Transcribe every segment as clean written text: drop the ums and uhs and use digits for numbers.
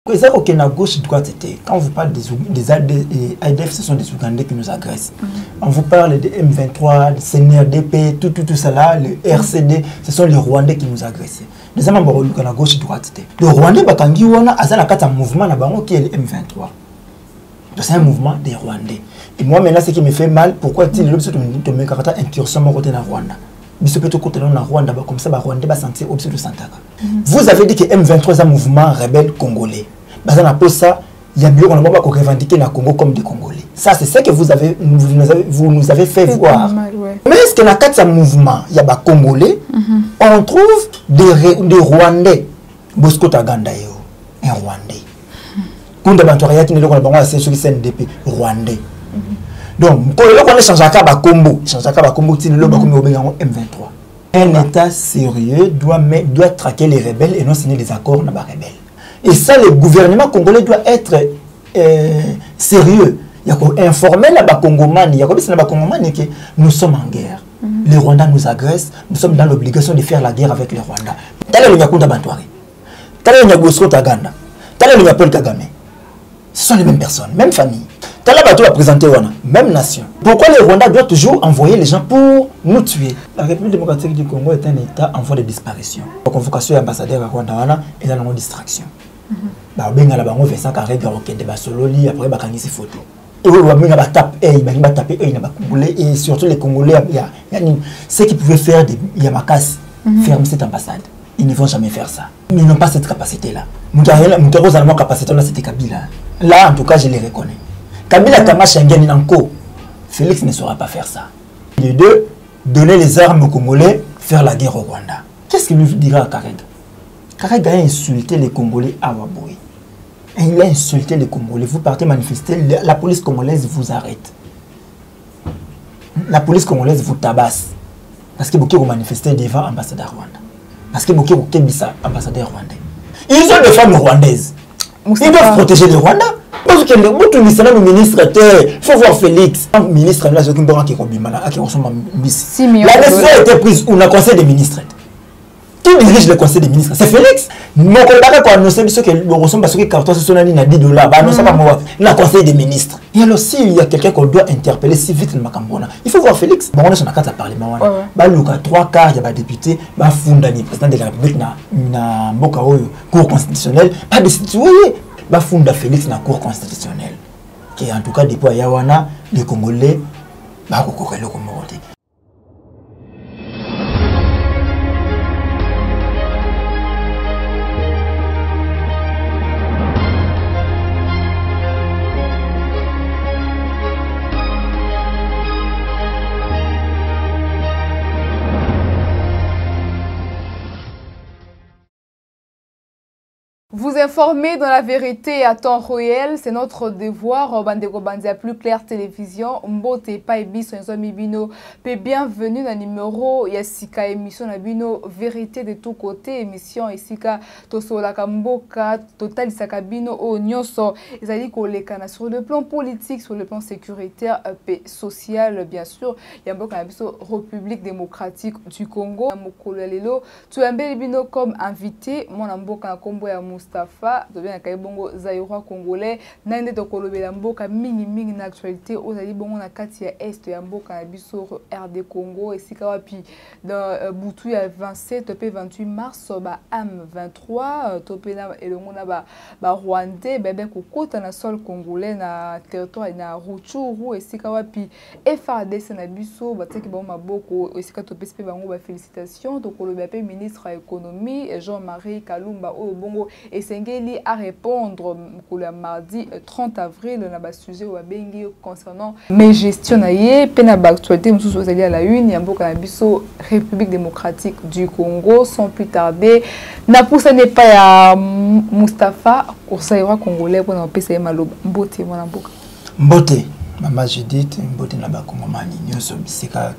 C'est ok, na gauche, droite, c'était. Quand on vous parle des ADF, ce sont des Ougandais qui nous agressent. On vous parle des M23, des CNRDP, tout ça là, les RCD, ce sont les Rwandais qui nous agressent. Les Amambres, on a gauche, droite, c'était. Le Rwandais, Bakangi, on a un mouvement qui est le M23. C'est un mouvement des Rwandais. Et moi, maintenant, ce qui me fait mal, pourquoi est-il que l'objet de mes caractères incursion au côté de Rwanda? Mais ce peut-être côté de Rwanda, comme ça, Rwanda va sentir au-dessus de Santaka. Vous avez dit que M23 est un mouvement rebelle congolais. On appelle ça, il y a mieux qu'on va revendiquer le Congo comme des Congolais. Ça, c'est ce que vous nous avez fait voir. Mal, ouais. Mais est-ce que dans ce mouvement, il y a des Congolais, on trouve des Rwandais. Bosco Taganda, un Rwandais. Kunda Bantoria, qui est le CNDP, Rwandais. Donc, quand on échange à Combo, M23. Un État sérieux doit traquer les rebelles et non signer des accords dans les rebelles. Et ça, le gouvernement congolais doit être sérieux. Il y a informer les Congomani, il y a que nous sommes en guerre. Les Rwandais nous agressent, nous sommes dans l'obligation de faire la guerre avec les Rwandais. Tel est le Kunda Bantoari, tel est le Bosco Taganda, tel est le Paul Kagame. Ce sont les mêmes personnes, même famille. Tel est le présenté, même nation. Pourquoi les Rwandais doivent toujours envoyer les gens pour nous tuer? La République démocratique du Congo est un État en voie de disparition. La convocation de l'ambassadeur à Rwanda est dans la distraction. Ben la bango Vincent Karega okende ba sololi après ba kangisi photo. Et oui ba ba taper et surtout les Congolais ceux qui pouvaient faire des Yamakasi fermer cette ambassade. Ils ne vont jamais faire ça. Ils n'ont pas cette capacité là. Nous avons capacité là, c'était Kabila. Là en tout cas je les reconnais. Kabila Kama Schengen Nanko. Félix ne saura pas faire ça. Les deux donner les armes aux Congolais, faire la guerre au Rwanda. Qu'est-ce qu'il lui dira à Karega? Karega a insulté les Congolais à Waboui. Il a insulté les Congolais. Vous partez manifester, la police congolaise vous arrête. La police congolaise vous tabasse. Parce que vous manifestez devant l'ambassadeur Rwanda. Parce que vous kebisa ambassadeur rwandais. Ils ont des femmes rwandaises. Ils doivent protéger les Rwandais. Parce que le ministre, il faut voir Félix. Le ministre, la décision a été prise où on a conseil des ministres. Qui dirige le conseil des ministres? C'est Félix. Mon collègue a annoncé que le ressemble parce que carton c'est $10. Le conseil des ministres. Et alors s'il y a quelqu'un qu'on doit interpeller si vite le Macambona, il faut voir Félix. Bon, on est sur la carte à parlement. Il y a 3 quarts, il y a des députés, il y a le président de la République, il y a cour constitutionnelle. Pas de citoyen. Il y a Félix dans la cour constitutionnelle. Qui en tout cas depuis Yawana, les Congolais, il y a le Comoré. Vous informer dans la vérité à temps réel, c'est notre devoir. Bandeko Bandia plus clair télévision, Mbote Paibi Sonzomi Bino. Bienvenue dans le numéro Yasika émission Nabino vérité de tous côtés émission Yasika Tosola Kamboka Total Sakabino o Nyoso. Ils allaient kolekana sur le plan politique, sur le plan sécuritaire, social bien sûr. Yamboka Nabiso République démocratique du Congo. Mokolelelo tu as Bino comme invité. Mon Mboka Kombo ya Mustafa, devient un Kaibongo Zaïrois congolais, Nande de Kolobela Mboka, mingi na actualité, aux Ali Bongo na Katia Est, et Mboka na Bissor RD Congo, et Sikawapi, dans Boutou à 27, topé 28 mars, AM 23, topé na Elongona Rwandais, bébé Kokota na sol congolais, na territoire na Rutshuru, et Sikawapi, FRDC na Bisso, Bateki Bon Maboko, et Sikatopé Spe Bango, félicitations, Tokolobela ministre de l'économie, Jean-Marie Kalumba, au Bongo, et Sengeli à répondre le mardi 30 avril dans le sujet concernant mes gestions penaba actualité nous sommes allés à la une Yamboka Nabiso République démocratique du Congo sans plus tarder na poussa n'est pas à Mustafa Osaïra congolais pour n'empêcher Maloba Mbote mon Mboka Mbote Mama Judith Mbote na ba Kongomani nyoso bisika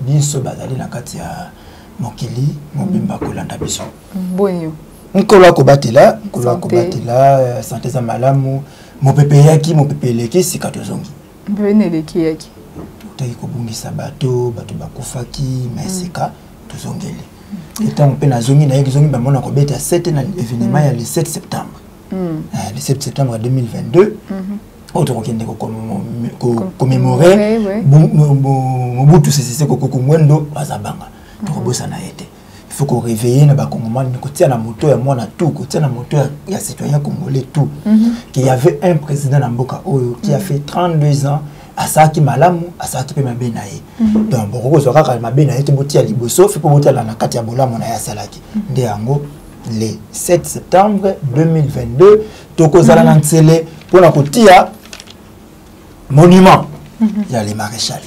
biso bazali na kati ya mokili mobimba kolanda biso bonyo Nkolo kobatela santé za malamu mopepe yaki sikatozongi mbene leki yaki toyi kobungisa bato bakufaki mesika tozongeli etant pe na zongi na yaki zongi ba mona kobeta 7 na événement ya le 7 septembre le 7 septembre 2022. Autre qui commémorer Mobutu Sese Seko Ngwendo Bazabanga. Donc ça n'a été. Il faut qu'on réveille na bakongomani côté na moto ya moi na tout côté na moto ya citoyen congolais tout. Qu'il y avait un président na mboka oyo qui a fait 32 ans à ça qui malamu à ça qui peut mabenaye. Donc beaucoup zo kaka mabenaye te boti ya liboso fait pour boti la na kati ya bolamu na ya salaki. Nde yango le 7 septembre 2022 tokozala na ntsele pour na kotia monument. Il y a les maréchals.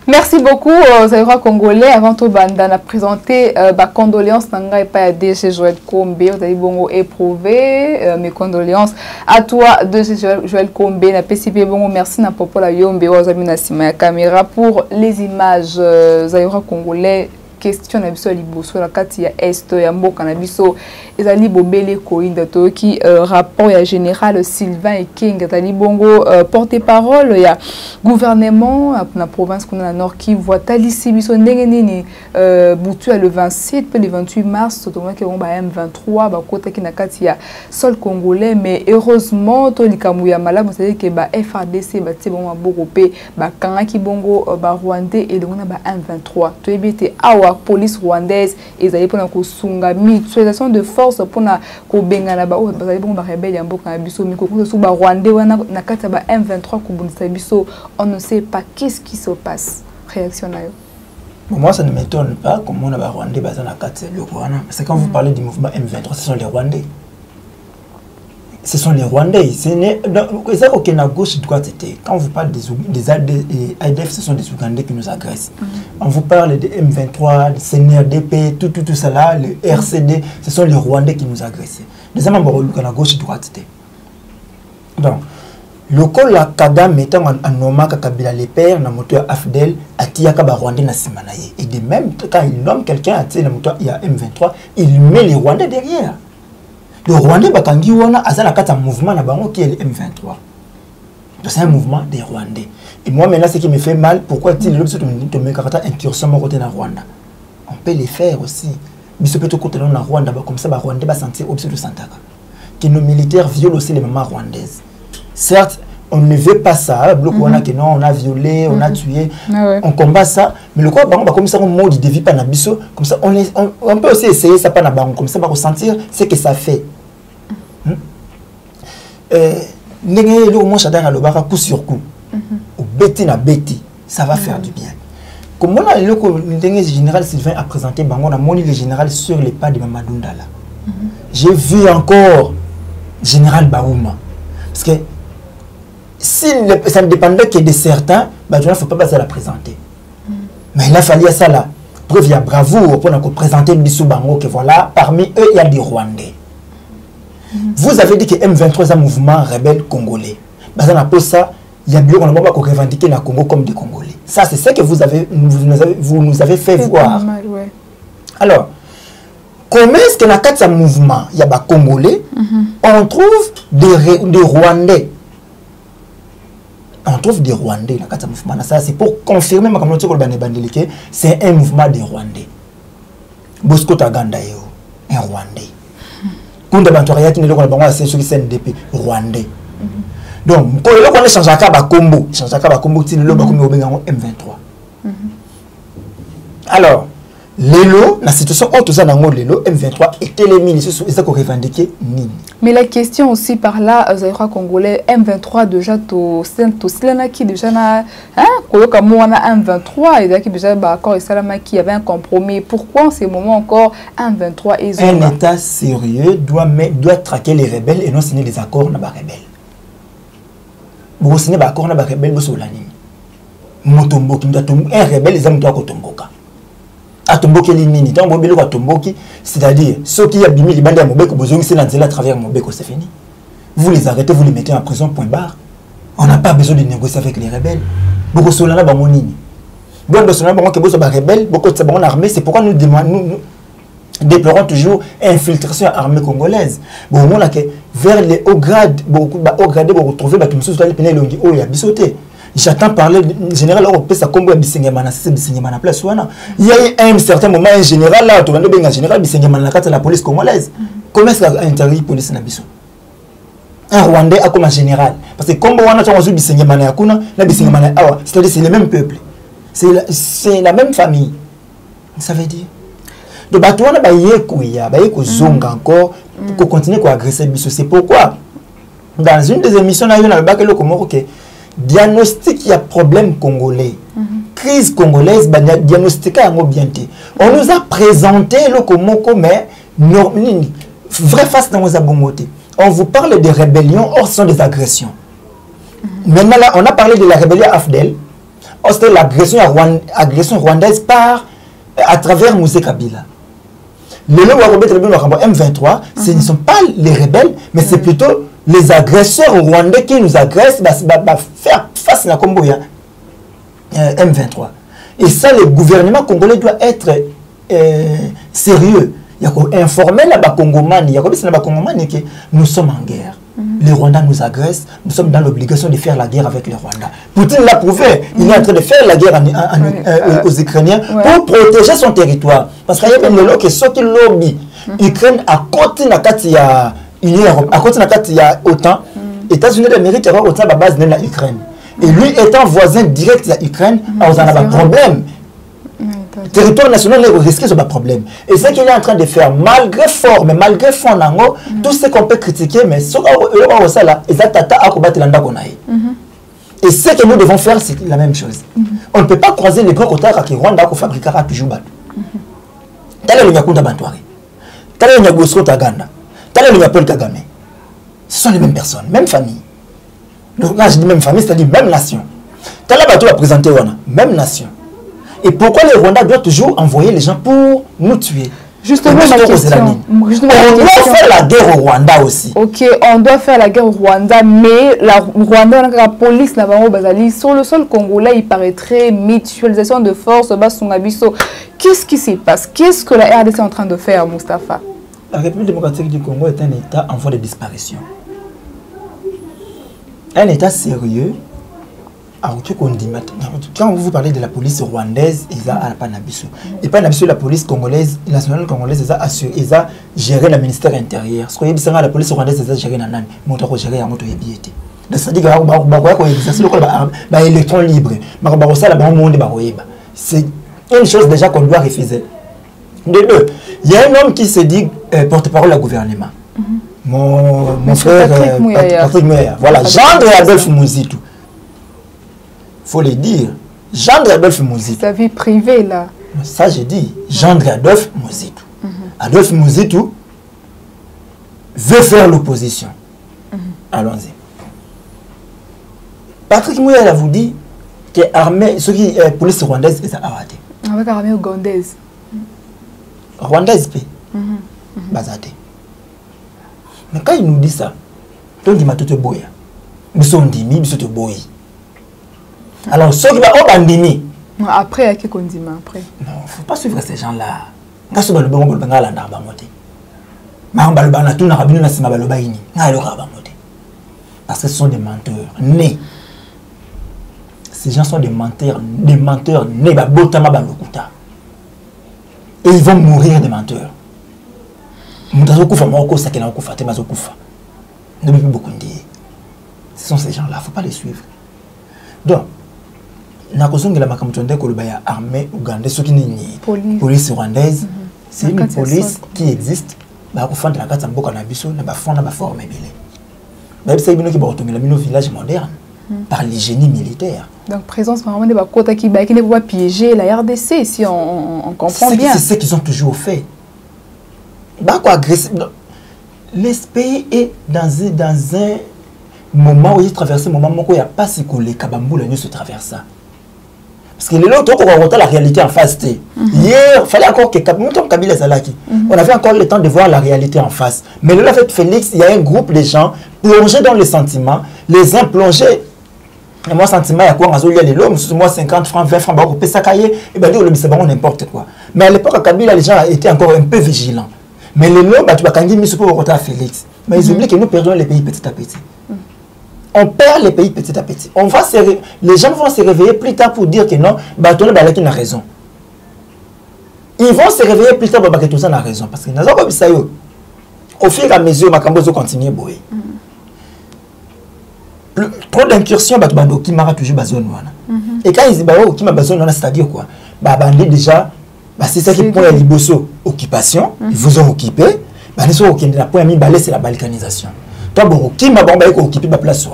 Merci beaucoup aux Zaïrois congolais. Avant tout, Banda a présenté ma condoléances Nanga et pas à DG Joël Combé. Vous avez bon éprouvé mes condoléances à toi, DG Joël Combé. Na PCP bon merci na popo la yombe aux amis na sima caméra pour les images Zaïrois congolais. Question na biso liboso la kati ya est ya mboka na biso ezali bobele koinda to ki rapport ya général Sylvain Ekenge tali bongo porte-parole ya gouvernement na province kuna na nord qui voit talisi biso ndenge nini butu le 27 puis le 28 mars totonga ke bomba M23 ba kota ki na kati ya sol congolais mais heureusement to likamu ya malamu c'est que ba FRDC ba ti bongo boko pe ba kanga ki bongo ba rwandais et donc na ba M23 to ebité awa police rwandaise ezali pona ko sunga mutualisation de force pona ko bengana ba o bazali bongo ba rebelle ya mboka na biso miko ko su ba rwandais wana na kati ba M23 ko bundisa biso on ne sait pas qu'est-ce qui se passe réaction na yo. Moi ça ne m'étonne pas comme on a ba rwandais bazana na kati le Rwanda parce que quand vous parlez du mouvement M23 ce sont les rwandais. Ce sont les Rwandais. C'est aucun à gauche droite c'était. Quand vous parlez des ADF, ce sont des Ougandais qui nous agressent. On vous parle des M23, des CNRDP, tout ça là, le RCD, ce sont les Rwandais qui nous agressent. Deuxièmement, à gauche droite c'était. Donc, le col la Kadam mettant en Nomaka Kabila les pères, na moteur Afdel, à Tiaka Rwandais na Simanaye. Et de même, quand il nomme quelqu'un à Tiaka moteur il y a M23, il met les Rwandais derrière. Le Rwandais bakangi wana azana kata mouvement na bango qui est le M23. Donc c'est un mouvement des Rwandais. Et moi maintenant ce qui me fait mal, pourquoi dit le biso to me kata incursion mo côté na Rwanda. On peut les faire aussi. Biso peut to côté na Rwanda comme ça ba Rwandais ba sentir au-dessus de Santaka. Que nos militaires violent aussi les mamans rwandaises. Certes, on ne veut pas ça, bloc wana que non, on a violé, on a tué. On combat ça, mais le quoi bango ba comme ça on mode de vie pas na biso, comme ça on peut aussi essayer ça pas na bango comme ça ba ressentir ce que ça fait. N'engagez le moins chadar à l'obara coup sur coup, ou bêti na bêti, ça va faire du bien. Comme on a le général Sylvain a présenté, on a moni le général sur les pas de Mamadou Ndala. J'ai vu encore général Baouma, parce que si ça ne dépendait que de certains, il ne faut pas la présenter. Mais il a fallu ça là. Preuve, il y a bravoure pour présenter le Bissou Bango que voilà, parmi eux, il y a des Rwandais. Vous avez dit que M23 est un mouvement rebelle congolais. Ça, il y a bien qu'on a revendiqué le Congo comme des Congolais. Ça, c'est ce que vous nous avez fait voir. Mal, ouais. Alors, comment est-ce que dans ce mouvement, il y a des Congolais, on trouve des Rwandais. On trouve des Rwandais dans ce mouvement. Ça, c'est pour confirmer que c'est un mouvement des Rwandais. Bosco Taganda, un Rwandais. Kunda Bantoria qui ne le pas c'est sur CNDP Rwandais. Donc, quand on change à Combo, change à Combo, il le M23. Alors, Lelo, la situation autre ça dans Lelo M23 était les ministres et ça qu'on revendiquait ni. Mais la question aussi par là, Zaïrois congolais M23 déjà to Silana qui déjà na hein koloka mwana M23 et qui déjà bah accord et Salama qui avait un compromis. Pourquoi en ce moment encore M23 et Zola? Un État sérieux doit traquer les rebelles et non signer des accords na ba rebelles. Vous signez des accords na ba rebelles vous solani. Motombo qui un rebelle les amis doit kotomboka. Atomboki nini tant bobelo kwa tomboki c'est-à-dire ceux qui a bimi libanda mobeko bozongi c'est à travers mobeko c'est fini. Vous les arrêtez, vous les mettez en prison point barre. On n'a pas besoin de négocier avec les rebelles. Beaucoup solana bango nini. Bon de solana bango ke bozo ba rebelle, beaucoup de sa bango armée, c'est pourquoi nous déplorons toujours infiltration armée congolaise. Bon on a que vers les hauts grades beaucoup ba haut gradé pour retrouver ba kimso sur les pénal longi o ya bisoté. J'attends parler du général européen, ça combo Bisengema, c'est Bisengema na place wana. Il y a eu un certain moment un général là, tu vas bien un général Bisengema na carte la police congolaise. Comment est-ce qu'a intervenu police na biso? un Rwandais a comme un général. Parce que comme on a toujours c'est-à-dire c'est le même peuple. C'est la même famille. Ça veut dire. Donc, on a zonga encore pour continuer à agresser. C'est pourquoi, dans une des émissions, on a eu diagnostic, il y a problème congolais. Crise congolaise, diagnostic on nous a présenté le Komoko, mais vrai face dans nos bongoté. On vous parle de rébellions, or ce sont des agressions. Maintenant, là, on a parlé de la rébellion AFDEL. Or, c'était l'agression rwandaise à travers Moussé Kabila. Le M23, ce ne sont pas les rebelles, mais c'est plutôt les agresseurs rwandais qui nous agressent, faire face à la combo M23. Et ça, le gouvernement congolais doit être sérieux. Il y a informer la Bakongomani, il y a que nous sommes en guerre. Les Rwandais nous agressent, nous sommes dans l'obligation de faire la guerre avec les Rwandais. Poutine l'a prouvé, il est en train de faire la guerre aux Ukrainiens pour protéger son territoire. Parce qu'il y a des gens qui sont lobby. L'Ukraine à côté de la OTAN, États-Unis d'Amérique, il y a autant de base de l'Ukraine. Et lui étant voisin direct de l'Ukraine, on a un problème. Territoire national est risqué sur le problème. Et ce qu'il est en train de faire, malgré fort, mais malgré fort, tout ce qu'on peut critiquer, mais ce qu'on là, et ce que nous devons faire, c'est la même chose. On ne peut pas croiser les gros côtés qui Rwanda qui fabriquera toujours battu. Tel est le Nyakunda Bantuari. Tel est le Nyagosro Taganda. Tel est le Nyapol Kagame. Ce sont les mêmes personnes, même famille. Donc là, je dis même famille, c'est-à-dire même nation. Tel est la présenté, même nation. Et pourquoi les Rwandais doivent toujours envoyer les gens pour nous tuer? Justement, ma question. On doit faire la guerre au Rwanda aussi. Ok, on doit faire la guerre au Rwanda, mais la Rwanda, la police, sur le sol congolais, il paraîtrait mutualisation de forces. Qu'est-ce qui se passe? Qu'est-ce que la RDC est en train de faire, Moustapha? La République démocratique du Congo est un État en voie de disparition. Un État sérieux. Quand vous parlez de la police rwandaise, ils ont pas nabiso. Et pas nabiso la police congolaise, nationale congolaise, ils ont géré le ministère intérieur. Ce que dit la police rwandaise, ils ont géré nanan, montre gérer à moto yebiete. C'est-à-dire que exercer le électron libre. C'est une chose déjà qu'on doit refuser. De deux, il y a un homme qui se dit porte-parole du gouvernement. Mon frère Patrick Mouya. Voilà, Jean-Adolphe Mouzitou. Faut le dire, Jean-Adolphe Mouzitou. Sa vie privée là. Ça j'ai dit, Jean-Adolphe Mouzitou. Adolphe Mouzitou veut faire l'opposition. Allons-y. Patrick Mouya a vous dit que l'armée, ceux qui police rwandaise, ils ont arrêté. Avec l'armée ougandaise. Rwandaise, Bazate. Mais quand il nous dit ça, on dit que boya. Nous sommes dimi, nous sommes boya. Alors, ceux qui vont bandini. Après, il y a quelqu'un dit après. Non, il ne faut pas suivre ces gens-là. Parce que ce sont des menteurs nés. Ces gens sont des menteurs nés. Et ils vont mourir des menteurs. Ce sont ces gens-là, il ne faut pas les suivre. Donc, armée ougandaise, ce qui n'est police rwandaise, c'est une police qui existe. La village moderne par les génies militaires. Donc, présence vraiment de Bakota qui ne peut pas piéger la RDC, si on comprend bien. C'est ce qu'ils ont toujours fait. L'esprit est dans un moment où il traverse un moment où il n'y a pas si que les Kabamboula ne se traversent. Parce que les autres, on voit la réalité en face. Hier, il fallait encore que Kabila Zalaki. On avait encore le temps de voir la réalité en face. Mais là, avec Félix, il y a un groupe de gens plongés dans les sentiments, les uns plongés. Et moi, sentiment, il y a quoi? Moi, 50 francs, 20 francs, on peut s'accailler. Et bien, c'est bon, n'importe quoi. Mais à l'époque, à Kabila, les gens étaient encore un peu vigilants. Mais les lots, tu vas quand même pour Félix. Mais ils oublient que nous perdons les pays petit à petit. On perd les pays petit à petit. Les gens vont se réveiller plus tard pour dire que non, Batoune Balaki a raison. Ils vont se réveiller plus tard pour dire que Batoune a raison. Parce que au fur et à mesure, Makambo continue à bouger. trop d'incursions, qui m'a toujours besoin. Et quand ils disent qui m'a besoin, c'est-à-dire quoi? Déjà, c'est ça qui est pour les liboso, occupation, ils vous ont occupé. C'est la balkanisation. Toi, qui m'a occupé la place.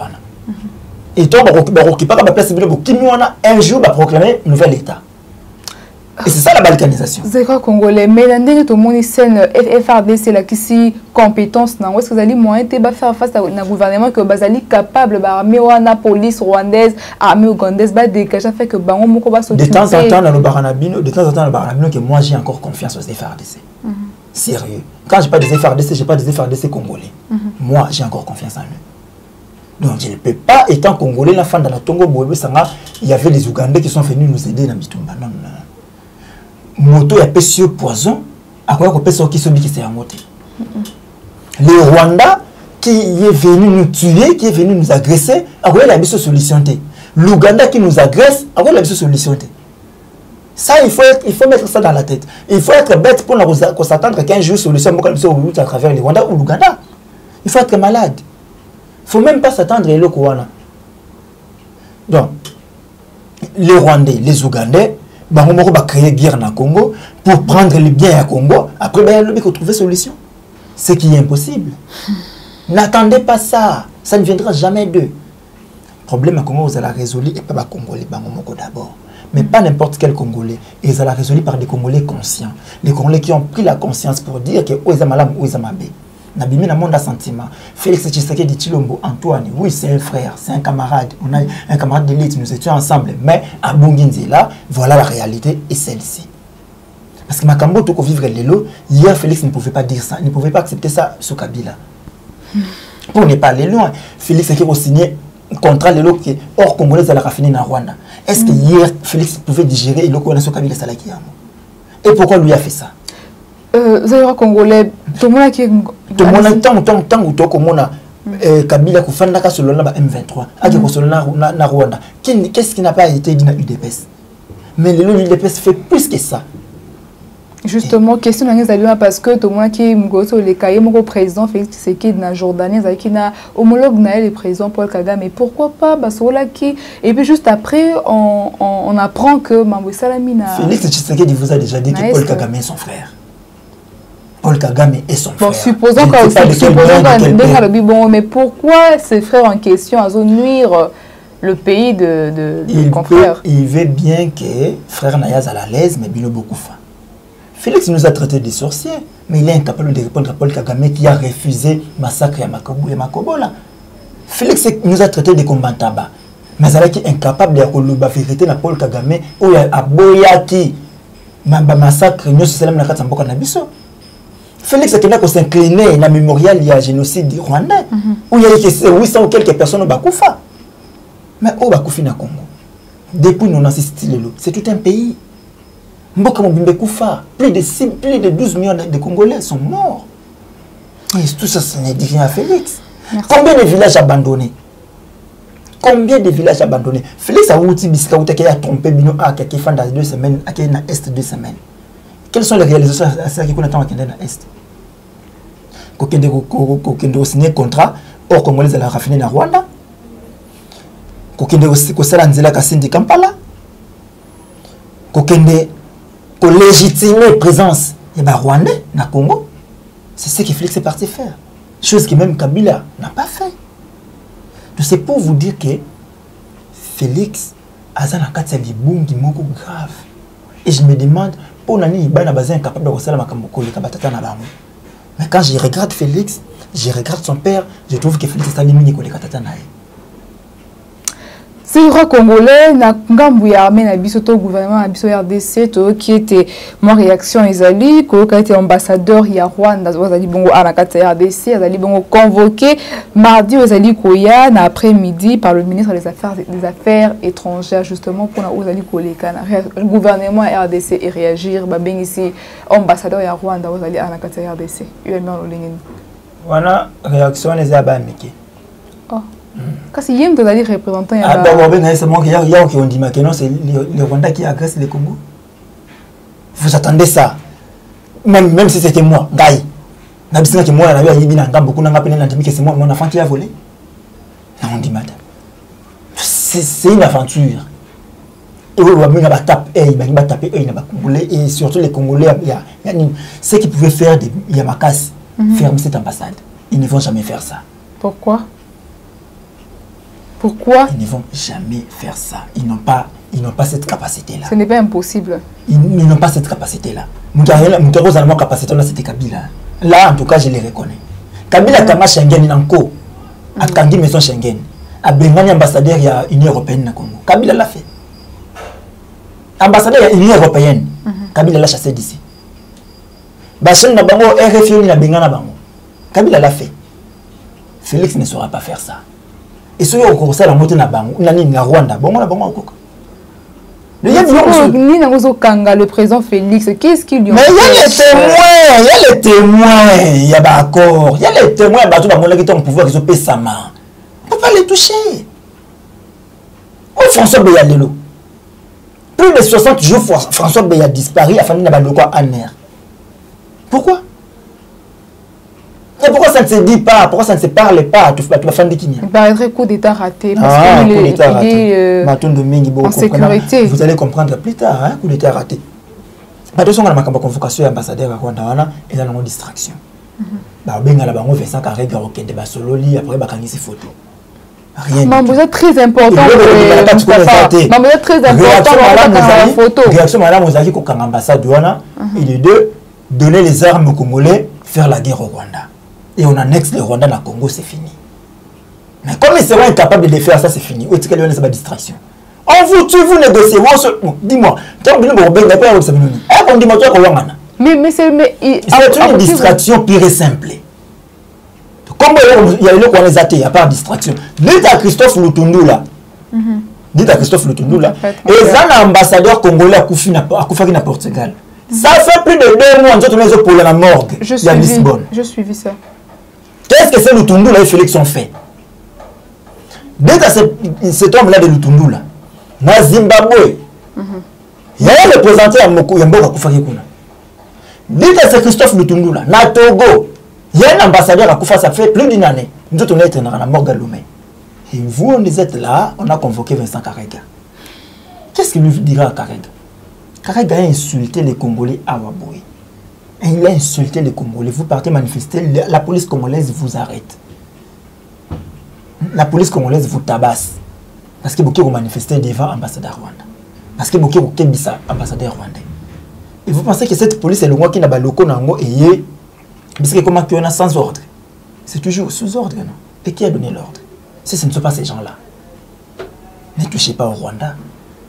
Et toi, occuper la place, un jour, proclamer un nouvel État. Et c'est ça la balkanisation. C'est quoi congolais? Mais dans le monde, il FRDC là qui si compétence non. Est-ce que vous allez moyen de faire face à un gouvernement que bazali capable l'armée ou la police rwandaise, armée ougandaise, bah dégager fait que bango moko va s'occuper. De temps en temps dans le baranabino, que moi j'ai encore confiance aux FRDC. Sérieux. Quand j'ai pas des FRDC, j'ai pas des FRDC congolais. Moi j'ai encore confiance en eux. Donc je ne peux pas, étant congolais, la fin de la Tongo Boebe Sanga, il y avait des Ougandais qui sont venus nous aider dans Bitumba. Non, non. Moto ya pesi poison à quoi qu'on peut sortir celui qui s'est amoté. Le Rwanda qui est venu nous tuer, qui est venu nous agresser, à quoi il a mis ce solution. L'Ouganda qui nous agresse, à quoi il a mis ce solution. Ça il faut mettre ça dans la tête. Il faut être bête pour qu'on s'attendre qu'un jour solution à travers le Rwanda ou l'Ouganda. Il faut être malade. Il ne faut même pas s'attendre à l'Ouganda. Donc les Rwandais, les Ougandais on va créer guerre dans le Congo pour prendre les biens au Congo. Après, il faut trouver solution. Ce qui est impossible. N'attendez pas ça. Ça ne viendra jamais d'eux. Le problème à Congo, vous allez résoudre, et pas les Congolais d'abord. Mais pas n'importe quel Congolais. Et ils allez résoudre par des Congolais conscients. Les Congolais qui ont pris la conscience pour dire que où est malam, où est mabé. Nabimi na monde a sentiment. Félix Tshisekedi Tshilombo, Antoine, oui, c'est un frère, c'est un camarade. On a un camarade d'élite, nous étions ensemble. Mais à Bunginzela, voilà la réalité et celle-ci. Parce que Makambo, tout vivre l'élo, hier Félix ne pouvait pas dire ça, il ne pouvait pas accepter ça sur Kabila. Pour ne pas aller loin, Félix a signé un contrat l'élo qui est hors congolais à la raffinée dans Rwanda. Est-ce que hier Félix pouvait digérer l'élo qu'on a sur Kabila Salakiyamo? Et pourquoi lui a fait ça? Vous avez congolais, tout le monde qui tout le monde tant ou tant comme on a Kabila Koufandaka sur le M23, Adjeko sur le Rwanda. Qu'est-ce qui n'a pas été dit dans l'UDPS? Mais l'UDPS fait plus que ça. Justement, question parce que tout le monde qui est le cahier mon président Félix Tshisekedi na Jordanie, qui na homologue na le président Paul Kagame. Mais pourquoi pas qui et puis juste après on apprend que Mambo Salamina Félix Tshisekedi vous a déjà dit que Paul Kagame est son frère. Paul Kagame est son frère. Bon, supposons mais pourquoi ces frères en question à nuire le pays de confrères? Il veut bien que frère Nayaz à la l'aise, mais Bino beaucoup fa. Félix nous a traité de sorciers, mais il est incapable de répondre à Paul Kagame qui a refusé le massacre à Makobola. Félix nous a traité de combattants, mais il est incapable de dire la vérité à Paul Kagame ou à Boyaki. Massacre, nous sommes dans le Nabiso. Félix a s'incliné dans le mémorial il y a génocide rwandais, où il y a 800 ou quelques personnes au Bakoufa. Mais au Bakoufi na Congo, depuis nous assistons, c'est tout un pays. Plus de 12 millions de Congolais sont morts. Et tout ça, ça n'est rien à Félix. Merci. Combien de villages abandonnés? Combien de villages abandonnés? Félix a outil bisca qui a trompé Bino à qui fait dans 2 semaines, à qui est dans l'Est 2 semaines. Quelles sont les réalisations à ça qui qu'on attend à dans l'Est? Kokende signé contrat hors congolais à la raffinée na Rwanda. Kokende aussi kosala nzela kasindi Kampala. Kokende ko légitimer présence et Rwandais na Congo. C'est ce que Félix est parti faire. Chose que même Kabila n'a pas fait. Donc c'est pour vous dire que Félix a un cas de bungi moko grave. Et je me demande pour nani bana bazin capable de resala makambo ko le kabatata na bango. Mais quand je regarde Félix, je regarde son père, je trouve que Félix est allé ko le katata na. C'est le Congolais, na ngambu ya armée na biso to gouvernement na biso RDC to qui était mon réaction ezali ko ka était ambassadeur ya Rwanda azali bongo à la RDC azali bongo convoqué mardi ezali koya na après-midi par le ministre des affaires étrangères justement pour na ozali koleka na gouvernement RDC et réagir ba ben ici ambassadeur ya Rwanda ozali à la RDC il est dans le ligne wana réaction ezali ba miki. Oh. Parce qu'il y a des représentants. C'est moi qui ont dit que non, c'est le Rwanda qui agresse le Congo. Vous attendez ça. Même si c'était moi, Gaï. C'est moi, c'est mon enfant qui a volé. On dit madame. c'est une aventure. Et oui, il va taper, et surtout les Congolais, ceux qui pouvaient faire des Yamakas, fermer cette ambassade. Ils ne vont jamais faire ça. Pourquoi? Pourquoi? Ils ne vont jamais faire ça. Ils n'ont pas cette capacité-là. Ce n'est pas impossible. Ils n'ont pas cette capacité-là. Mon capacité là, c'était Kabila. Là, en tout cas, je les reconnais. Kabila Kama Schengen, il encore. A Kangi Maison Schengen. A Bengani ambassadeur, il y a Union Européenne na Congo. Kabila l'a fait. Ambassadeur, il y a Union Européenne. Kabila l'a chassé d'ici. Bachel na bango, RFI na Bengana bango. Kabila l'a fait. Félix ne saura pas faire ça. Et ceux qui ont commencé à la montée na bango, na Rwanda, bon na bango encore. Le président Félix, qu'est-ce qu'il lui a fait? Mais il y a les témoins, il y a d'accord, il y a les témoins, qui ont pouvoir, ils ont payé sa main. On ne peut pas les toucher. Oh, François Beya Lelo. Plus de 60 jours, François Beya a disparu, afin de en mer. Pourquoi? Et pourquoi ça ne se dit pas? Pourquoi ça ne se parle pas? Il paraîtrait coup d'État raté. Parce qu'il est en sécurité. Vous allez comprendre plus tard, hein, coup d'État raté. Attention, on a ma convocation à l'ambassadeur à Rwanda et dans une distraction. Ben là, on fait ça carré, de Basololi, après, on a photo. Rien. Vous êtes très important. Vous êtes très important dans la photo. Réaction, madame, vous avez dit qu'au ambassade, il est de donner les armes aux Congolais, faire la guerre au Rwanda. Et on annexe le Rwanda dans le Congo, c'est fini. Mais comme ils seront incapables de le faire, ça c'est fini. Où est-ce qu'il y a une distraction? On vous tue, vous négociez. Dis-moi. Mais c'est une distraction pure et simple. Comme il y a le qu'on les athées, il n'y a pas de distraction. Dites à Christophe Lutundu là. Dites à Christophe Lutundu là. Et ça, l'ambassadeur congolais à Koufaki na Portugal. Ça fait plus de 2 mois, nous sommes pour la morgue. Il y a Lisbonne. Je suivi ça. Qu'est-ce que c'est Lutundu là et Félix ont fait? Dès que cet homme-là de Lutundu là, na Zimbabwe, il y a un représentant à Mboka Koufaki Kuna. Dès que c'est Christophe Lutundu là, na Togo, il y a un ambassadeur à Koufa, ça fait plus d'une année. Nous sommes dans la morgue à Lomé. Et vous, on êtes là, on a convoqué Vincent Karega. Qu'est-ce qu'il lui dira à Karega? Karega a insulté les Congolais à Waboué. Il a insulté les Congolais. Vous partez manifester, la police congolaise vous arrête. La police congolaise vous tabasse. Parce que vous manifestez devant l'ambassadeur Rwanda. Parce que vous bisa ambassadeur rwandais. Et vous pensez que cette police est le roi qui n'a pas le locaux et parce que comment on a sans ordre? C'est toujours sous ordre, non? Et qui a donné l'ordre? Si ce ne sont pas ces gens-là. Ne touchez pas au Rwanda.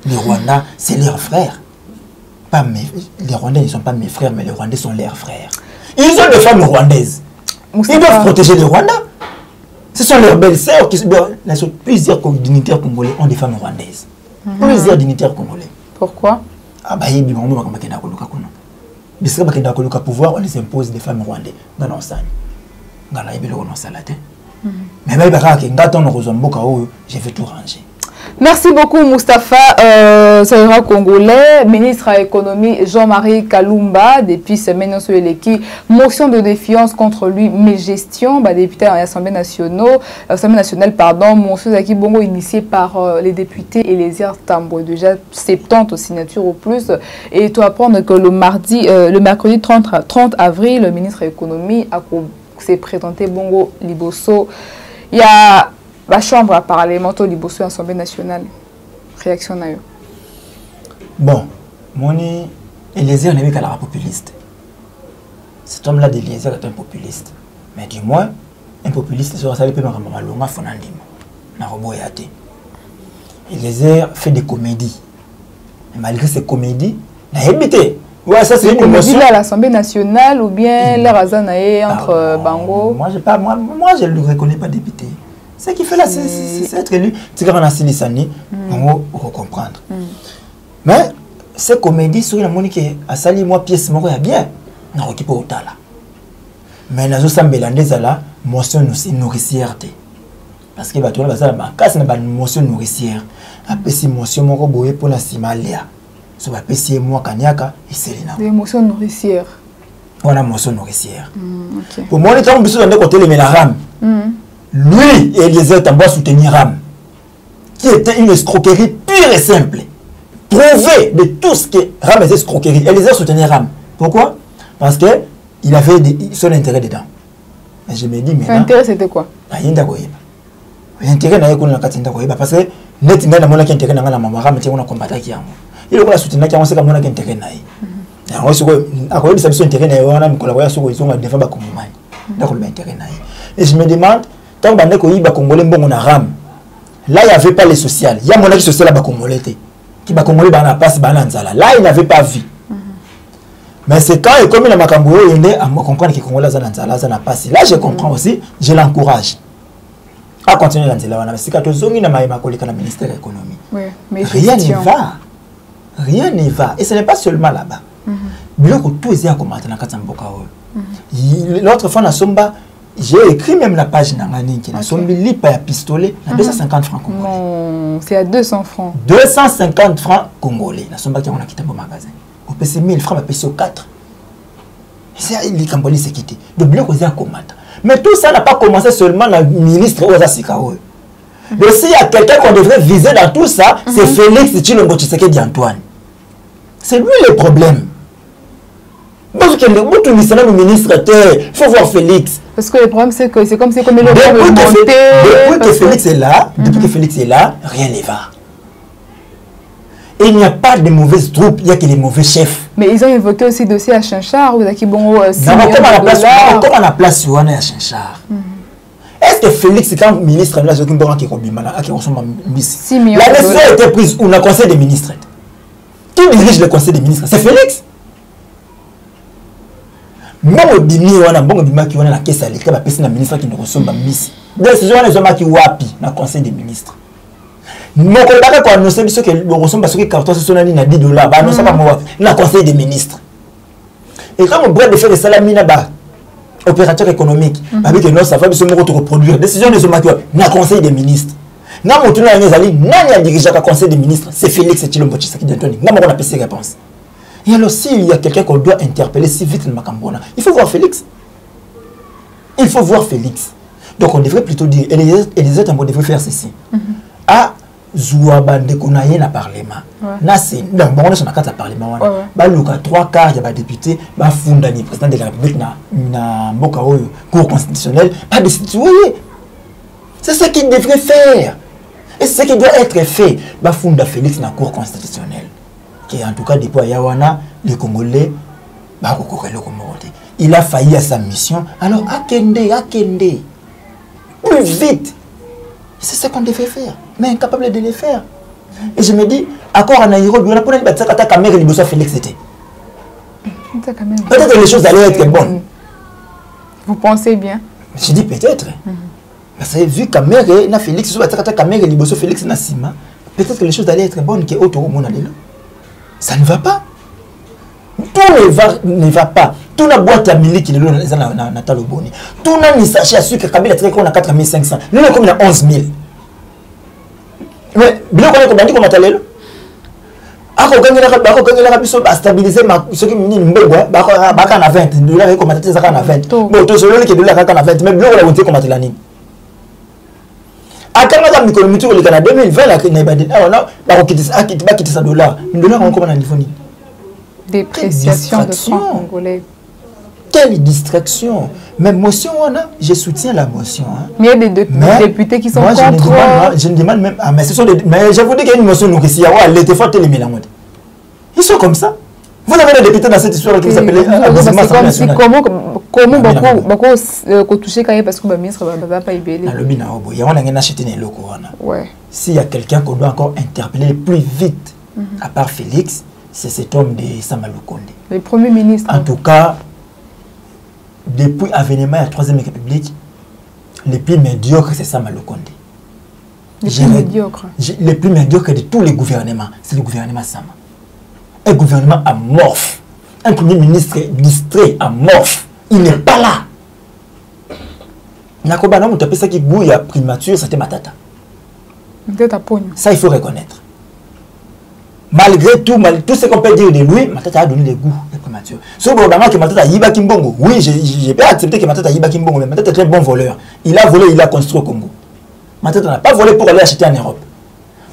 Les Rwandais, c'est leurs frères. Pas les Rwandais ne sont pas mes frères, mais les Rwandais sont leurs frères. Ils ont des femmes rwandaises. Ils doivent protéger les Rwandais. Ce sont leurs belles-sœurs qui sont plusieurs dignitaires congolais ont des femmes rwandaises. Plusieurs dignitaires congolais. Pourquoi? Ah bah il y a des pouvoir, on les impose des femmes rwandaises. Dans l'ensemble. Dans la mais je vais tout ranger. Merci beaucoup Moustapha Saïra Congolais, ministre à l'économie Jean-Marie Kalumba, depuis semaine sur l'équipe, motion de défiance contre lui, mais gestion, député à l'Assemblée nationale, motion de Bongo initiée par les députés et les Tambo, déjà 70 signatures au plus. Et tu apprendre que le mercredi 30 avril, le ministre à l'économie s'est présenté Bongo Liboso. Il y a la chambre parlementaire Liboso à l'Assemblée nationale. Réaction à eux. Bon, Moni, Eliezer n'est qu'à la populiste. Cet homme-là d'Eliezer est un populiste. Mais du moins, un populiste sera salé par Mamalonga Fonandimo. Na Roboyate. Eliezer fait des comédies. Et malgré ces comédies, il a habité. Ouais, ça c'est une émotion. À l'Assemblée nationale ou bien l'air Azanae entre Bango. Moi je ne le reconnais pas député. Ce qu'il fait là, c'est être élu. C'est quand on a signé ça, on va comprendre. Mais ces comédies, sur la monique, à sali moi pièce, moi il bien. On a occupé au tala. Mais nous sommes bélandés là, motion nourricière. Parce que tu as ma casse n'a pas une motion nourricière. Après si motion mon robot pour la simalia. So va pessier moi kanyaka et c'est là. Des motions nourricières. On a motion nourricière. Pour moi, les temps besoin de côté les ménaram. Lui, Eliezer Tamboa soutenir Ram. qui était une escroquerie pure et simple. Prouvé de tout ce que Ram était escroquerie. Eliezer soutenait Ram. Pourquoi? Parce qu'il avait son intérêt dedans. Et je me dis, mais. L'intérêt, c'était quoi? L'intérêt, parce que net nga na mona ki intérêt nga na mama Ram ti on a combattre ki yango. Il ko la soutenir ki on sait ka mona ki intérêt na yi. Ya on soko akoyebi sa biso intérêt na yi wana mikola ko ya soko izonga defa ba komomani. Ndako le intérêt na yi. Et je me demande tant bande ko yiba congolais mbongo na Ram. Là il y avait pas les social. Il y a mona ki social ba congolais te. Qui ba congolais ba na passe ba na nzala. Là il n'avait pas vu. Mais c'est quand il comme la makambo il est à comprendre que congolais za na nzala za na passe. Là je comprends aussi, je l'encourage à continuer dans la mais c'est quand zongi na maïma kolika na ministère de l'économie. Oui, mais rien ne va. Rien ne va et ce n'est pas seulement là-bas. Biloko tout est à commenter na kata mboka oyo. L'autre fois na somba j'ai écrit même la page na ngani qui na sombi lipa ya pistolet na 250 francs congolais. Non, c'est à 200 francs. 250 francs congolais na somba qui on a quitté mon magasin. Au PC 1000 francs, au PC 4. C'est les Cambodgiens qui quitté. Donc biloko est à commenter. Mais tout ça n'a pas commencé seulement le ministre Ozasikawa. Mais s'il y a quelqu'un qu'on devrait viser dans tout ça, c'est Félix Tshilombo Tshisekedi Antoine. C'est lui le problème. Parce que le ministre, il faut voir Félix. Parce que le problème, c'est que c'est comme si comme depuis que Félix est là, rien ne va. Et il n'y a pas de mauvaises troupes, il n'y a que les mauvais chefs. Mais ils ont évoqué aussi le dossier à Chinchard, où il y a qui bon comme à la place où on est à Chinchard. Est-ce que Félix, quand ministre, la décision a été prise où le conseil des ministres? Qui dirige le conseil des ministres? C'est Félix. Moi, je dis que je la caisse à l'État, je suis ministre qui ne reçoit pas Miss. Décision qui wapi dans le conseil des ministres. Mon collègue a annoncé que le reçoit parce que carton c'est $10, bah non ça pas moi dans le conseil des ministres. Et quand on bref de faire les salamina bas opérateur économique avec que non ça va se reproduire décision de ce matin dans le conseil des ministres. Na mon tourna ngezali nani dirige le conseil des ministres? C'est Félix Tshilombo Tshisekedi Antoine. Na on a passé réponse. Et alors s'il y a quelqu'un qu'on doit interpeller si vite le Makambona, il faut voir Félix. Il faut voir Félix. Donc on devrait plutôt dire et les autres devraient faire ceci. Ah Zouaba de Konaye na parlement. Na c'est donc bon on est sur la carte à parlement. Ba luka 3/4 il y a député, ba funda ni président de la République na mboka oyo cour constitutionnelle pas de citoyen. C'est ce qu'il devrait faire. Et c'est ce qui doit être fait. Ba funda Félix na cour constitutionnelle. Qui en tout cas depuis Yawana les Congolais ba kokorelo komorote. Il a failli à sa mission. Alors akende plus vite. C'est ce qu'on devait faire, mais incapable de le faire. Et je me dis, accord en Nairobi, on a pour ta caméra libre Félix était. Peut-être que les choses allaient être bonnes. Vous pensez bien? Je dis peut-être. Parce que vu caméra, na Félix, sur ta caméra libre Félix na Sima, peut-être que les choses allaient être bonnes que autre au monde. Ça ne va pas. Tout ne va pas. Tout la boîte à mili qui est là dans Natal Oboni. Tout n'a ni sachet à sucre Kabila très qu'on a 4500. Nous on a 11 000. Mais bien qu'on a combien comme Natal. Ako gagner la biso stabiliser ce qui mini mbego baka na 20 $, comme Natal ça na 20. Bon to solo que $, na 20 mais bien on a monté comme Natal ni. Akanga za mikono le Canada 2020 la na ibadi. Ah non ba ko kitisa $, $, on comment na niveau ni. Dépréciation de francs congolais. Quelle distraction. Mais motion, je soutiens la motion. Hein. Mais il y a des députés qui sont moi, contre. Je ne demande même. Ah, mais ce sont des. Mais je vous dis qu'il y a une motion ici. Ils sont comme ça. Vous avez des députés dans cette histoire qui vous appelez. Comment beaucoup toucher quand même parce que le ministre ne va pas y aller. Il y a un acheté des locaux. S'il y a quelqu'un qu'on doit encore interpeller plus vite, à part Félix, c'est cet homme de Samaloukonde. Le Premier ministre. En tout cas, depuis l'avènement de la Troisième République, le plus médiocre, c'est Samaloukonde. Le plus médiocre de tous les gouvernements, c'est le gouvernement Sama. Un gouvernement amorphe. Un Premier ministre distrait, amorphe. Il n'est pas là. Nakobana, on appelle ça qui bouille à primature, c'était Matata. Ça, il faut reconnaître. Malgré tout ce qu'on peut dire de lui, Matata a donné le goût de primature. Si vous avez que Matata a Yiba Kimbongo, oui, j'ai pas accepté que Matata a Yiba Kimbongo, mais Matata est très bon voleur. Il a volé, il a construit au Congo. Matata n'a pas volé pour aller acheter en Europe.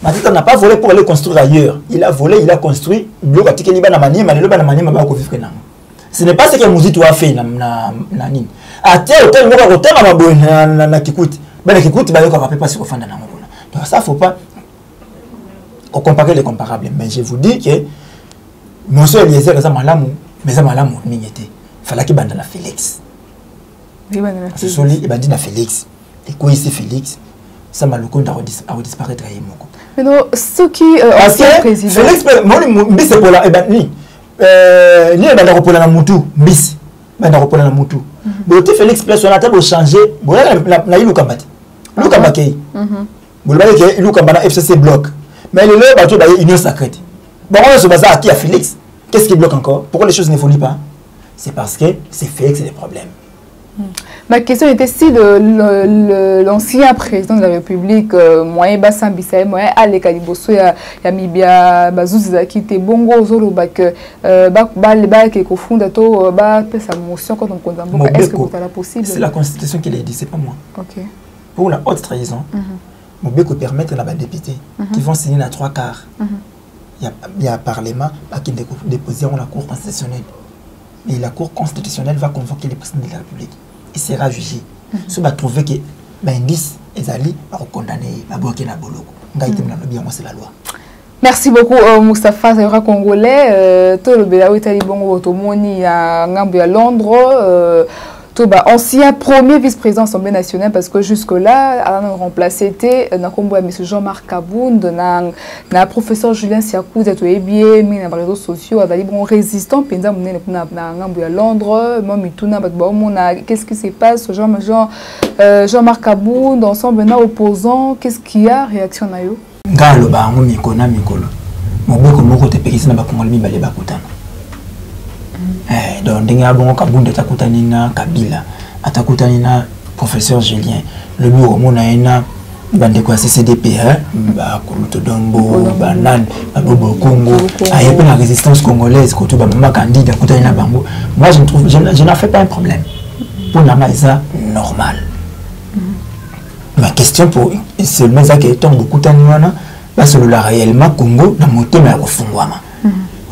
Matata n'a pas volé pour aller construire ailleurs. Il a volé, il a construit. Ce n'est pas ce que Mouzito a fait. À tel ou tel moment, donc ça, il ne faut pas comparer les comparables. Mais je vous dis que monsieur Eliezer, mais ça m'a il fallait qu'il bande la Félix. C'est solide, il bande la Félix. Et quoi ici Félix, ça m'a le compte à disparaître. Mais non, ce qui est président. Félix, c'est pour la ni banda ko la mutu bis banda ko la mutu bote Félix place on a table changer na iluka mbati luka mbakei bolobaki ke iluka mbana FCC bloc mais le bateau ba union sacrée bon on se base à qui a Félix, qu'est-ce qui bloque encore, pourquoi les choses n'évoluent pas? C'est parce que c'est Félix c'est des problèmes. Ma question était si l'ancien président de la République, moyen Bassambisa, moyen Aleka Liboso, Yamibia, Bazouza, qui était bongo, Zolo, que fondateur, sa motion quand on condamne. Est-ce que c'est possible? C'est la Constitution qui l'a dit, c'est pas moi. Ok. Pour la haute trahison, Mobeko permettre à la députés qui vont signer à 3 quarts. Il y a un parlement qui déposeront la Cour constitutionnelle. Et la Cour constitutionnelle va convoquer le président de la République. Il sera jugé. Si on va trouver que l'indice est allé, on va condamner à bloquer la bolo. C'est la loi. Merci beaucoup, Moustapha, c'est vrai congolais. Tout le Bélaou est allé bon au Moni à Londres. Ancien premier vice-président de l'Assemblée nationale, parce que jusque-là, on a remplacé M. Jean-Marc Kabound, le professeur Julien Siakou, les réseaux sociaux, les résistants, à Londres, qu'est-ce qui se passe, Jean-Marc Kabound, ensemble, opposants, qu'est-ce qu'il y a, réaction à eux? Donc, bon Kabound atakutanina Kabila, atakutanina professeur Julien, le bureau monaina bande quoi CCDP ba Kolutodombo, Banan, Bobo Congo, ayepé la résistance congolaise côté ba mama candidat kutanina bango. Moi je n'en fais pas un problème. Pour nama ça normal. Ma question pour seulement ça qui est tombe kutanina parce que là réellement Congo na moto na kofungwama.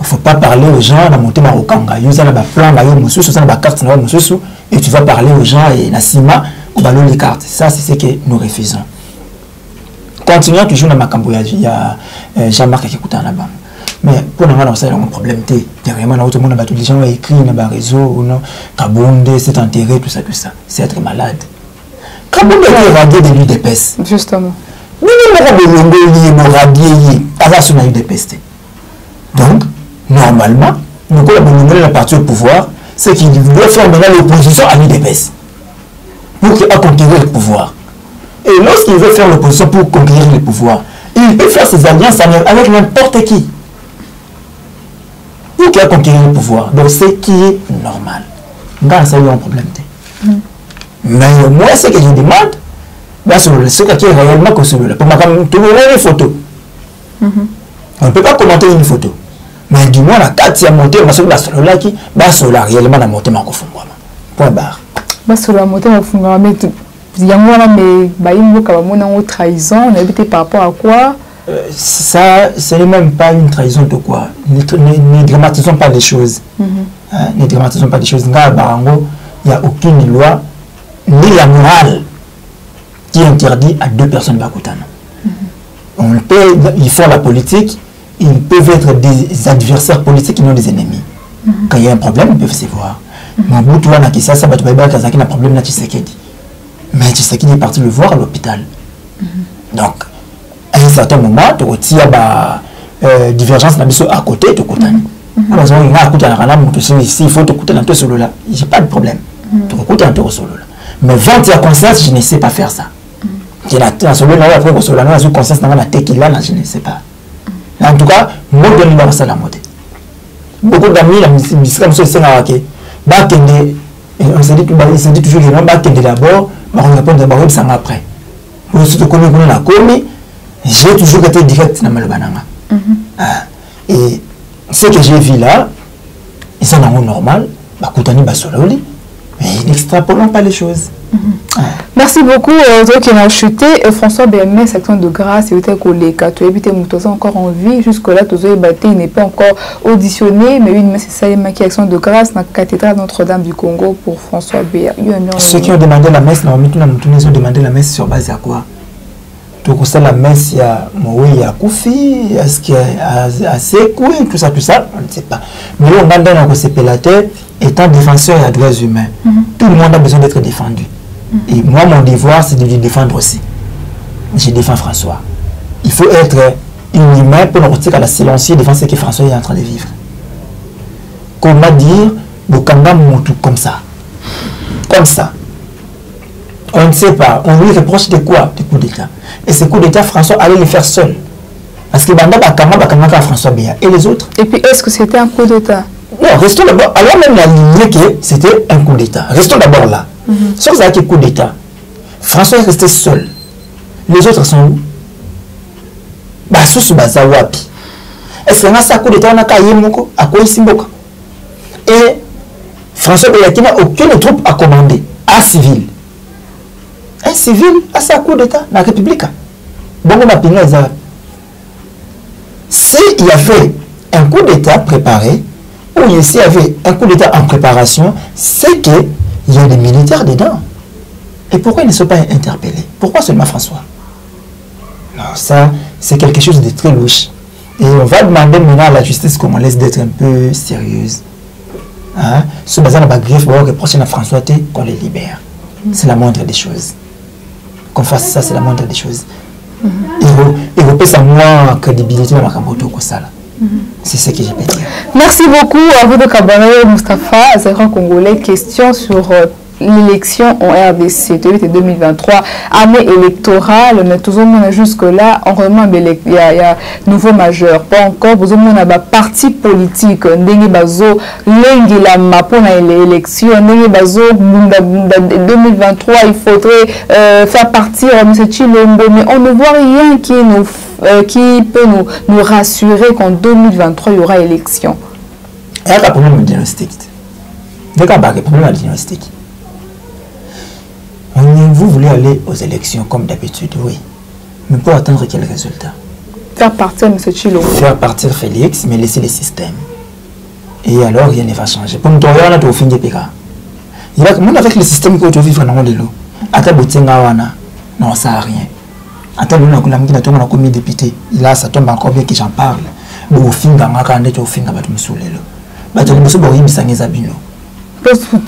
Il ne faut pas parler aux gens, on a monté Marokanga, il y a un plan, et tu vas parler aux gens et Nassima, ou ballon les cartes. Ça, c'est ce que nous refusons. Continuons toujours dans ma cambo, il y a Jean-Marc qui écoute là-bas. Mais pour nous, on a un problème. Derrière tout le monde a les gens ont écrit dans le réseau, Kaboundé, c'est enterré, tout ça. C'est être malade. Kaboundé est radié de l'UDPS. Justement. Nous, nous radié, à l'UDPS. Donc, normalement, nous avons la partie au pouvoir, c'est qu'il doit faire maintenant l'opposition à l'UDPS pour conquérir le pouvoir. Et lorsqu'il veut faire l'opposition pour conquérir le pouvoir, il peut faire ses alliances avec n'importe qui pour conquérir le pouvoir. Donc, c'est qui est normal. Dans ça, il y a un problème. Mais moi, ce que je demande, c'est qui est réellement que celui-là. Pour une photo. On ne peut pas commenter une photo. Mais du moins, la carte, il y a monté, ma soeur, la qui va réellement la monter, ma cofungwa. Point barre. Ma soeur, la monter, ma cofungwa. Mais il y a une trahison, on a évité par rapport à quoi? Ça, ce n'est même pas une trahison de quoi. Ne dramatisons pas les choses. Ne dramatisons pas les choses. Il n'y a aucune loi, ni la morale, qui interdit à 2 personnes Bakutana. Ils font la politique. Ils peuvent être des adversaires politiques qui n'ont des ennemis. Quand il y a un problème, ils peuvent se voir. Mais au bout de tout, ça va être un problème là, Tshisekedi. Mais Tshisekedi est parti le voir à l'hôpital. Donc, à un certain moment, tu retires la divergence à côté, tu écoutes. Il faut t'écouter dans tout solo là. J'ai pas de problème. Tu écoutes dans tout solo là. Mais vendre ta conscience, je ne sais pas faire ça. Tu as solo là, après, tu as conscience dans la tête qu'il a, je ne sais pas. En tout cas, moi, je ne sais pas la mode. Beaucoup d'amis, on se dit toujours que d'abord, on répond d'abord ça après. Pour ceux qui connaissent la commis, j'ai toujours été direct dans le banana. Et ce que j'ai vu là, ils sont normal, Bakutani Basololi, Mais n'extrapolons pas les choses. Merci beaucoup aux autres qui m'ont chuté. François BMS, section de grâce, il était collé. Tu habites Moutosa encore en vie. Jusque-là, il n'est pas encore auditionné. Mais une c'est ça, il action de grâce dans la cathédrale Notre-Dame du Congo pour François BMS. Ceux qui ont demandé la messe, ils ont demandé la messe sur base à quoi? Donc, ça, la messe, il y a Moui, il y a Koufi, est-ce qu'il y a Sekou, tout ça, on ne sait pas. Mais on a dans le CPLATE, étant défenseur des droits humains, tout le monde a besoin d'être défendu. Et moi, mon devoir, c'est de lui défendre aussi. Je défends François. Il faut être humain pour nous retirer à la silencieux devant ce que François est en train de vivre. Comment dire, le Kanga Moutou comme ça. Comme ça. On ne sait pas. On lui reproche de quoi? Des coups d'État. Et ces coups d'État, François allait les faire seul. Parce que Banda Bakama François Béa. Et les autres? Et puis, est-ce que c'était un coup d'État? Non, restons d'abord. Alors même la lignée que c'était un coup d'État. Restons d'abord là. Sauf ça qui est coup d'État. François est resté seul. Les autres sont où? Basous Bazawapi. Est-ce que c'est un coup d'État? On a caillé Moko, à quoi Simboka. Et François Béa qui n'a aucune troupe à commander. À civil. Un civil, c'est un coup d'État dans la République. Bon, on a pigné les Arabes. S'il y avait un coup d'État préparé, ou s'il y avait un coup d'État en préparation, c'est qu'il y a des militaires dedans. Et pourquoi ils ne sont pas interpellés? Pourquoi seulement François? Non, ça, c'est quelque chose de très louche. Et on va demander maintenant à la justice congolaise d'être un peu sérieuse. Hein? Ce bazar n'a greffe, on va reprocher à François qu'on les libère. C'est la moindre des choses. Qu'on fasse ça, c'est la moindre des choses. Et vous ça moins crédibilité dans la Kamboto que ça. C'est ce que j'ai pu dire. Merci beaucoup à vous de Kabaré Moustapha, Zéro Congolais. Question sur l'élection en RDC 2023, année électorale, mais tout le monde jusque-là, on remet il y a nouveau majeur. Pas encore, vous avez un parti politique, Ndenge Bazo, Lengi Lama pour l'élection, Ndenge Bazo, 2023, il faudrait faire partir M. Chilombo, mais on ne voit rien qui peut nous rassurer qu'en 2023, il y aura élection. Il y a un problème diagnostique. Il y a un problème diagnostique. Vous voulez aller aux élections comme d'habitude, oui. Mais pour attendre quel résultat? Faire partir M. Chilombo. Faire partir Félix, mais laisser le système. Et alors, rien ne va changer. Pour nous, on a au fin de PK. Même avec le système que tu vivre dans le lot, non, ça n'a rien. Attends, nous avons commis député. Là, ça tombe encore bien que j'en parle. Au fin de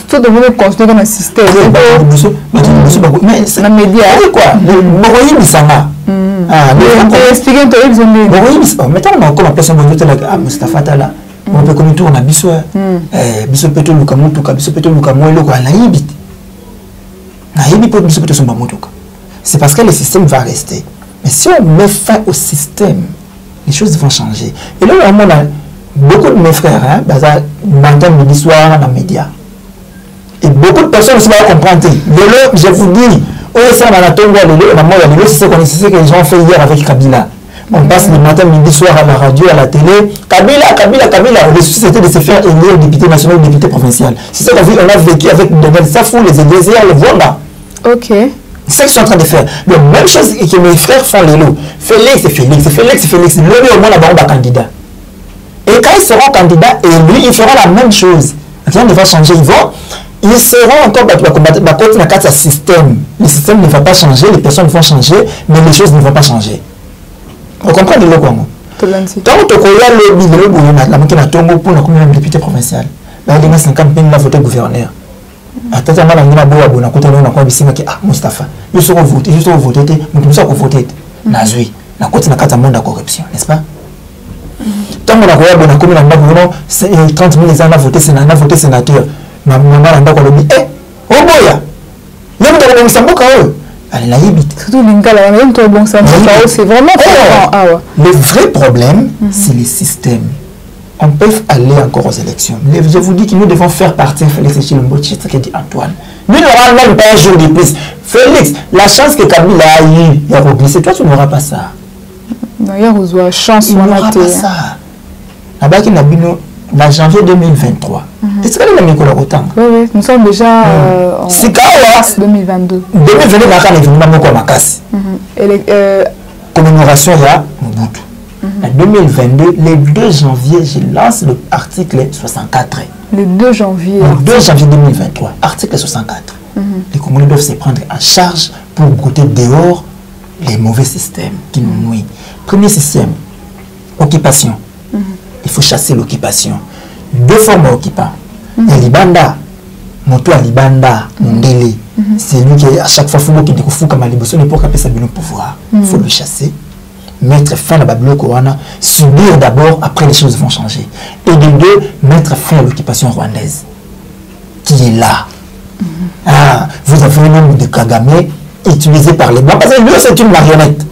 tout le monde construit dans un système. Mais c'est la média. Quoi? Mettons encore en place un peu de Mustafa Tala. On peut comme tout on a biso. Biso peto lukamutuka, biso peto lukamuelo kwa naibit. Naibi pour biso peto somba mutuka. C'est parce que le système va rester. Mais si on met fin au système, les choses vont changer. Et là, on a beaucoup de mes frères, matin, midi, soir, dans les médias. Et beaucoup de personnes aussi vont comprendre. Je vous dis, c'est ce que les gens ont fait hier avec Kabila. On passe le matin, midi, soir à la radio, à la télé. Kabila. Le souci c'était de se faire élire député national ou député provincial. C'est ça qu'on a vécu avec Donald Safou, les Églises, le voilà. Ok. C'est ça qu'ils sont en train de faire. La même chose que mes frères font les lots. Félix. Le au moins là-bas, on va candidat. Et quand ils seront candidats élus, ils feront la même chose. Rien ne va changer. Ils seront encore dans un système. Le système ne va pas changer, les personnes vont changer, mais les choses ne vont pas changer. Vous comprenez le Congo? Quand on a pour la député provincial, il y a 50 000 voté gouverneur. Attends, on a Mustafa, il faut voter, la corruption, n'est-ce pas? Tant qu'on a 30 000 ans à voter sénateur, maman a dit, oh boya, il y a c'est vraiment le vrai problème, c'est le système. On peut aller encore aux élections. Je vous dis que nous devons faire partir Félix Chilombo, c'est ce que dit Antoine. Nous n'aurons même pas un jour de plus. Félix, la chance que Kabila a eu, il y a reglissé. Toi, tu n'auras pas ça. Non, il y a chance. Tu n'auras pas ça. Là-bas, il y a en janvier 2023. Est-ce que les Mikola autant? Oui, nous sommes déjà en mars 2022. 2022, commémoration à Mobutu. En 2022, le 2 janvier, je lance l'article 64. Le 2 janvier. Le 2 janvier 2023, article 64. Les Congolais doivent se prendre en charge pour brouter dehors les mauvais systèmes qui nous nuisent. Premier système, occupation. Il faut chasser l'occupation. Deux formes d'occupants. Il y a Libanda, Moto à Libanda, Mondele. C'est lui qui, à chaque fois, il faut qu'il faut comme Alibosso n'est pas capable de le pouvoir. Il faut le chasser, mettre fin à Babylone Corona, subir d'abord, après les choses vont changer. Et de deux, mettre fin à l'occupation rwandaise, qui est là. Ah, vous avez un nombre de Kagame utilisé par les Blancs, parce que lui, c'est une marionnette.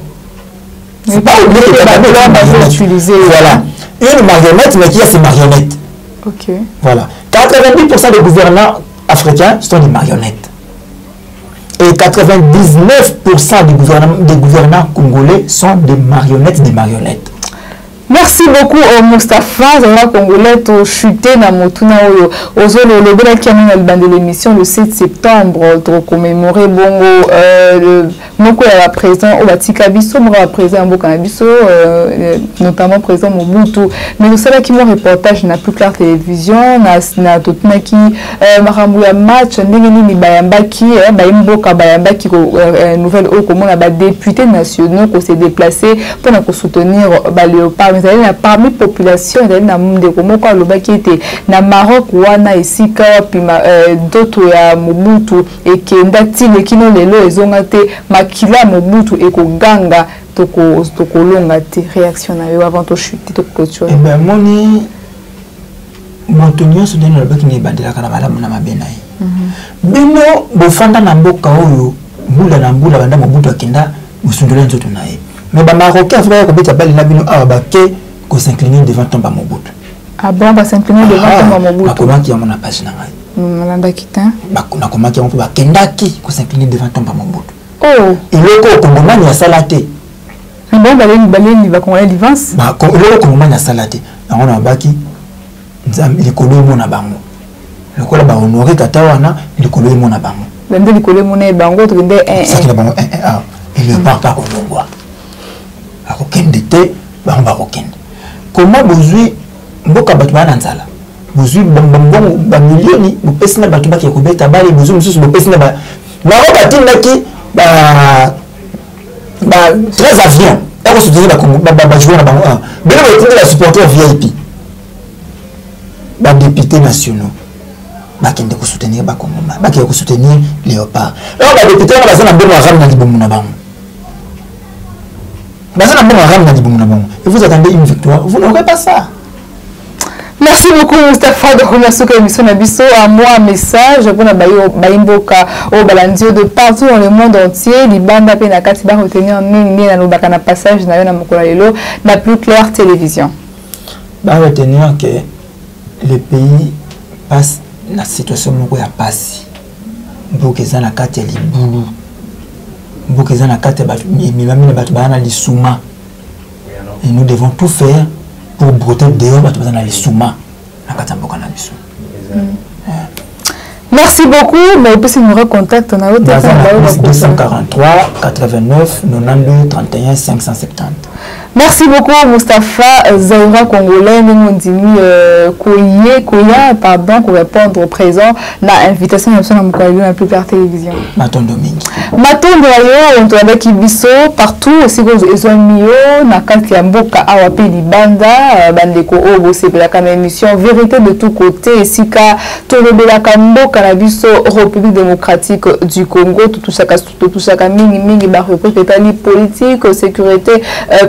C'est pas oublié que Kagame est une marionnette. Voilà. Une marionnette, mais qui a ses marionnettes. Ok. Voilà. 90% des gouvernants africains sont des marionnettes. Et 99% des gouvernants congolais sont des marionnettes, Merci beaucoup Moustapha, Zara Congolais, tu chuté dans Motuna Ozolo, le bel qui a mis dans l'émission le 7 septembre, pour commémorer Bongo, Moko à la présent, au Batika Bisso, Moko à la présent, Moko à Bisso, notamment présent Mobutu. Mais nous savons qu'il y a un reportage dans plus clair télévision, na Totuna qui, Maramouya match, Nengeni Bayambaki, Bayimboka Bayambaki, nouvelle eau, comme on a députés nationaux qui s'est déplacés pour soutenir Léopard. Parmi la population, il y a des était na Maroc, wana isika d'autres ya Mobutu et qui ndati le kino lelo ezongate makila Mobutu et ko ganga toko longate réaction na yo avant to chute to clôture. Eh ben moni montonyo so deno le ni bandela kana malamu na mabena yi. Bino bofanda na mboka oyo mbula na mbula banda Mobutu akenda musundula nzoto na ye. Mais les Marocains, frère, qui s'incliner devant ton Mobutu. Ah bon, va s'incliner devant ton Mobutu. Comment qui a mon page na comment qui a mon Kendaki qui s'incliner devant ton Mobutu. Oh. Et le Congolais il y a salaté. Mais bon, il va qu'on l'avance. Bah, le Congolais il y a salaté. On a baki. Les Congolais mon abango. Le Congolais va honorer Katawana. Les Congolais mon abango. Les Congolais mon abango. Ça qui est bon. Et le papa au Congo. Comment vous mboka batu bana nzala buzui ba milioni bopesina batu baki kubeta bali buzui mususu bopesina ba Maroc atindaki ba 13 avions et ko soutenir ba joueur na bango bele ba tindela supporter VIP ba députés nationaux ba kende ko soutenir ba Kongoma ba ko soutenir Léopard alors ba députés na bazana mbeno arabe na libomu na bango. Et vous attendez une victoire, vous n'aurez pas ça. Merci beaucoup Moustapha de remercier l'émission Nabiso. À moi un message pour la Baimboka au Balandio de partout dans le monde entier. Libanda Penakati va retenir un passage la plus claire télévision. Va retenir que le pays passe la situation où il y a passé. Bokezana Kati Liboulou. Et nous devons tout faire pour brouter dehors les souma. Merci beaucoup. Mais aussi nous recontacte on a 243 89 92 31 570. Merci beaucoup Moustapha Zaira Congolais Ndimi Koya pardon pour répondre au présent la invitation à la plus claire télévision. Matondo mingi. Matondo yo on tourne Kibiso partout aussi ils ont mis na kati ya mboka awapi libanda bandeko obo c'est la émission vérité de tous côtés sika tolobela mboka na biso République démocratique du Congo tout ça mingi ba représentant politique sécurité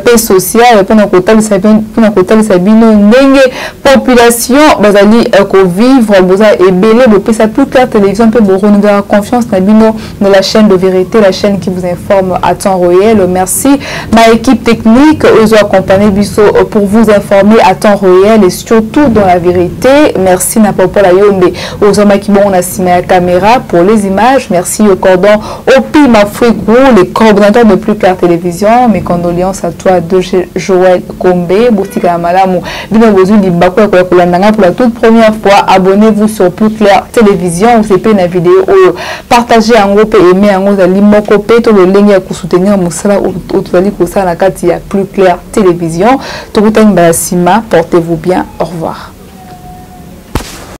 paix sociale pour notre sabino ndenge population bazali ko vivre boza ebele bo ça plus clair télévision peut renouveler la confiance na bino dans la chaîne de vérité, la chaîne qui vous informe à temps réel. Merci ma équipe technique aux accompagnés biso pour vous informer à temps réel et surtout dans la vérité. Merci Napopo Layombe aux hommes qui bon on a la caméra pour les images. Merci au cordon au Pima Frigo, les coordonnateurs de plus clair télévision. Mes condoléances à toi à Joël Kombe, Boutika Malamu, Bino Bozu Limbako Kolandanga pour la toute première fois. Abonnez-vous sur Plus Clair Télévision, vous avez une vidéo, partagez en groupe et aimez en gros Limoko Peto, le lien pour soutenir Moussala ou Toali Koussa Nakati à Plus Clair Télévision. Tout le temps, portez-vous bien, au revoir.